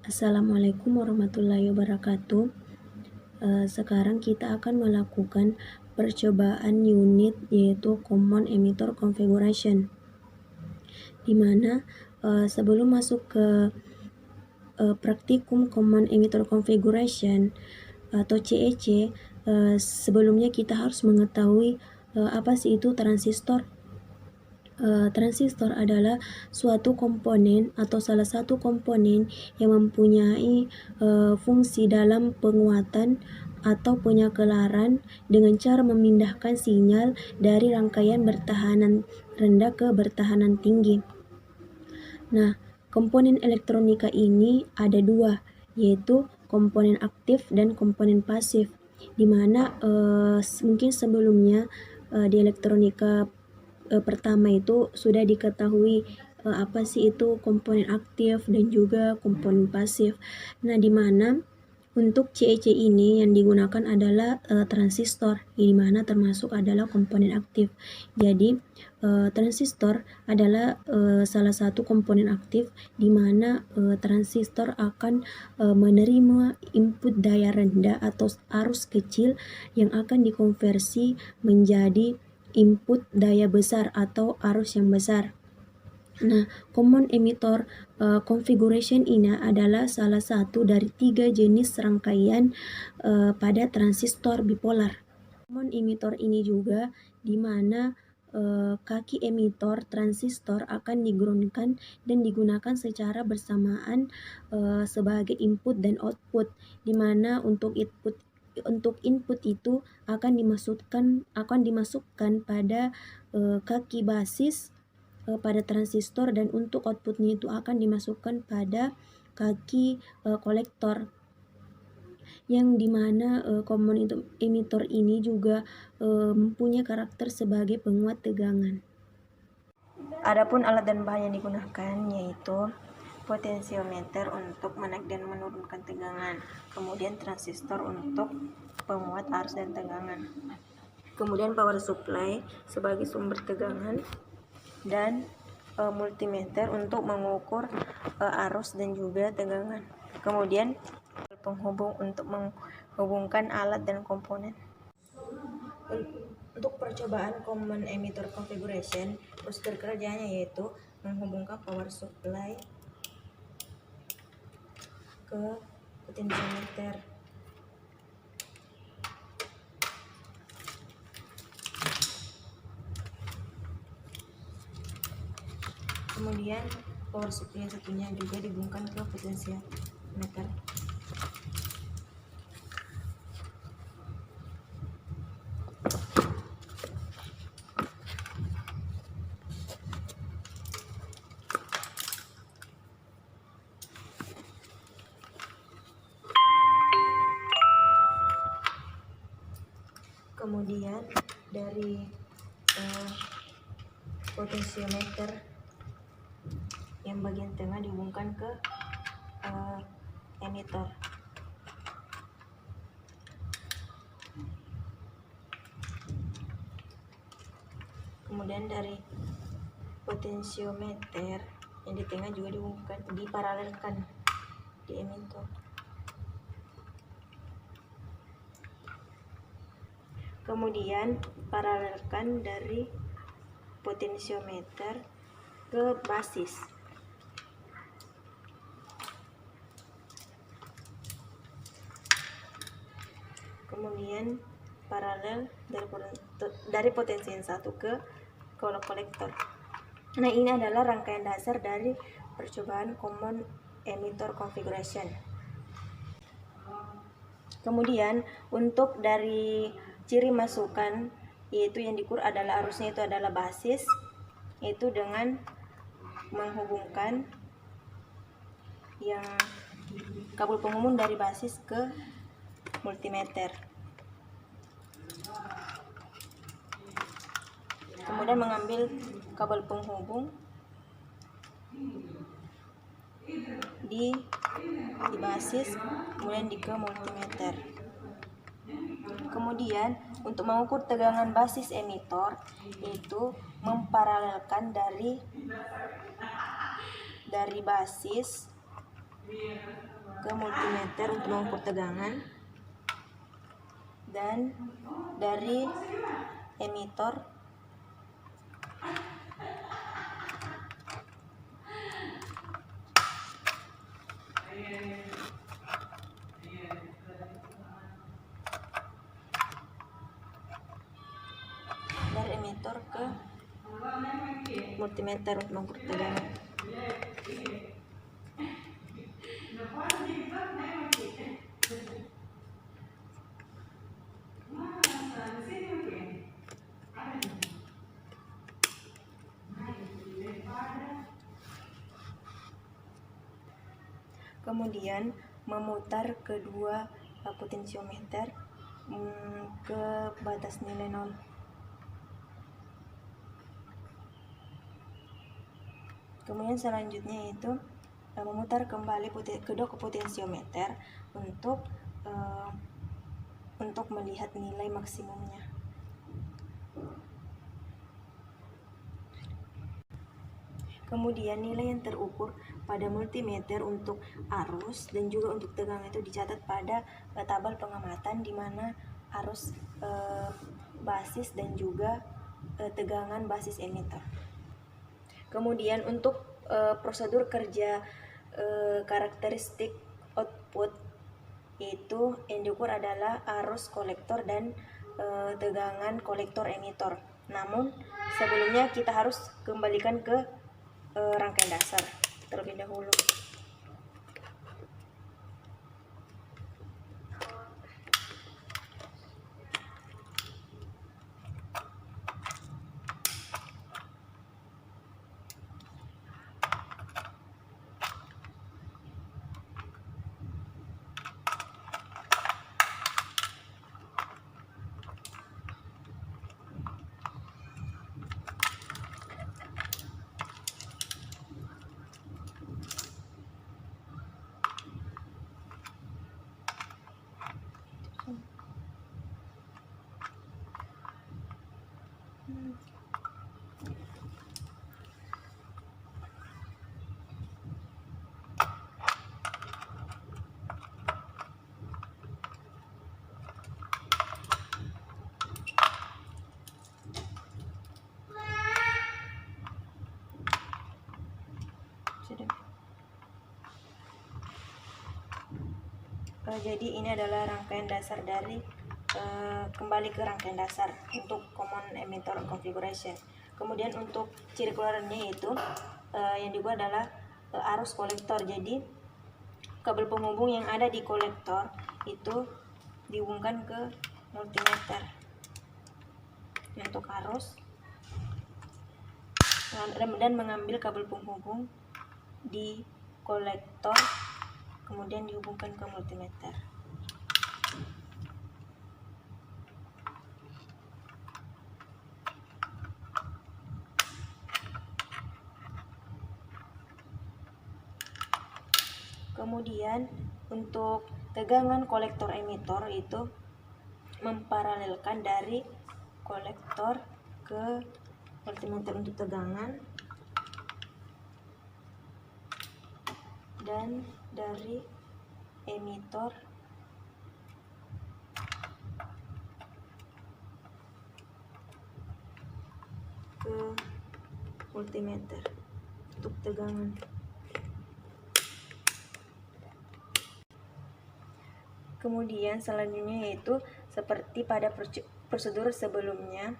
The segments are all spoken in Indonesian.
Assalamualaikum warahmatullahi wabarakatuh. Sekarang kita akan melakukan percobaan unit yaitu Common Emitter Configuration, di mana sebelum masuk ke praktikum Common Emitter Configuration atau CEC, sebelumnya kita harus mengetahui apa sih itu transistor. Transistor adalah suatu komponen atau salah satu komponen yang mempunyai fungsi dalam penguatan atau penyakelaran dengan cara memindahkan sinyal dari rangkaian bertahanan rendah ke bertahanan tinggi. Nah, komponen elektronika ini ada dua, yaitu komponen aktif dan komponen pasif, di mana mungkin sebelumnya di elektronika pertama itu sudah diketahui apa sih itu komponen aktif dan juga komponen pasif. Nah, di mana untuk CEC ini yang digunakan adalah transistor, di mana termasuk adalah komponen aktif. Jadi transistor adalah salah satu komponen aktif di mana transistor akan menerima input daya rendah atau arus kecil yang akan dikonversi menjadi input daya besar atau arus yang besar. Nah, Common Emitter Configuration ini adalah salah satu dari 3 jenis rangkaian pada transistor bipolar. Common emitter ini juga di mana kaki emitor transistor akan digroundkan dan digunakan secara bersamaan sebagai input dan output, di mana untuk input itu akan dimasukkan pada kaki basis pada transistor, dan untuk outputnya itu akan dimasukkan pada kaki kolektor, yang dimana common emitter ini juga mempunyai karakter sebagai penguat tegangan. Adapun alat dan bahan yang digunakan yaitu potensiometer untuk menaik dan menurunkan tegangan, kemudian transistor untuk penguat arus dan tegangan, kemudian power supply sebagai sumber tegangan, dan multimeter untuk mengukur arus dan juga tegangan, kemudian penghubung untuk menghubungkan alat dan komponen. Untuk percobaan Common Emitter Configuration, prosedur kerjanya yaitu menghubungkan power supply ke potensiometer. Kemudian power supply satunya juga dihubungkan ke potensiometer. Kemudian dari potensiometer yang bagian tengah dihubungkan ke emitter. Kemudian dari potensiometer yang di tengah juga dihubungkan, diparalelkan di emitter. Kemudian paralelkan dari potensiometer ke basis. Kemudian paralel dari potensi yang satu ke kolektor. Nah, ini adalah rangkaian dasar dari percobaan Common Emitter Configuration. Kemudian untuk dari ciri masukan, yaitu yang diukur adalah arusnya itu adalah basis, yaitu dengan menghubungkan yang kabel penghubung dari basis ke multimeter. Kemudian mengambil kabel penghubung di basis, kemudian ke multimeter. Kemudian untuk mengukur tegangan basis emitor, yaitu memparalelkan dari basis ke multimeter untuk mengukur tegangan, dan dari emitor ke multimeter untuk mengukur tegangan. Kemudian memutar kedua potensiometer ke batas nilai 0. Kemudian selanjutnya itu memutar kembali kedua potensiometer untuk melihat nilai maksimumnya. Kemudian nilai yang terukur pada multimeter untuk arus dan juga untuk tegangan itu dicatat pada tabel pengamatan, di mana arus basis dan juga tegangan basis emitor. Kemudian untuk prosedur kerja karakteristik output, yaitu yang diukur adalah arus kolektor dan tegangan kolektor emitor. Namun sebelumnya kita harus kembalikan ke rangkaian dasar terlebih dahulu. Jadi ini adalah rangkaian dasar dari kembali ke rangkaian dasar untuk common emitter configuration. Kemudian untuk ciri keluarannya yaitu yang dibuat adalah arus kolektor. Jadi kabel penghubung yang ada di kolektor itu dihubungkan ke multimeter untuk arus dan mengambil kabel penghubung di kolektor kemudian dihubungkan ke multimeter. Kemudian untuk tegangan kolektor emitor itu memparalelkan dari kolektor ke multimeter untuk tegangan dan dari emitor ke multimeter untuk tegangan. Kemudian selanjutnya yaitu seperti pada prosedur sebelumnya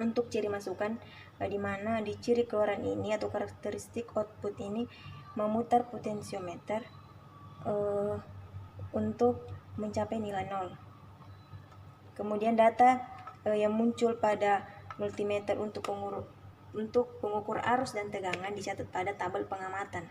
untuk ciri masukan, di mana di ciri keluaran ini atau karakteristik output ini memutar potensiometer untuk mencapai nilai 0. Kemudian data yang muncul pada multimeter untuk pengukur arus dan tegangan dicatat pada tabel pengamatan.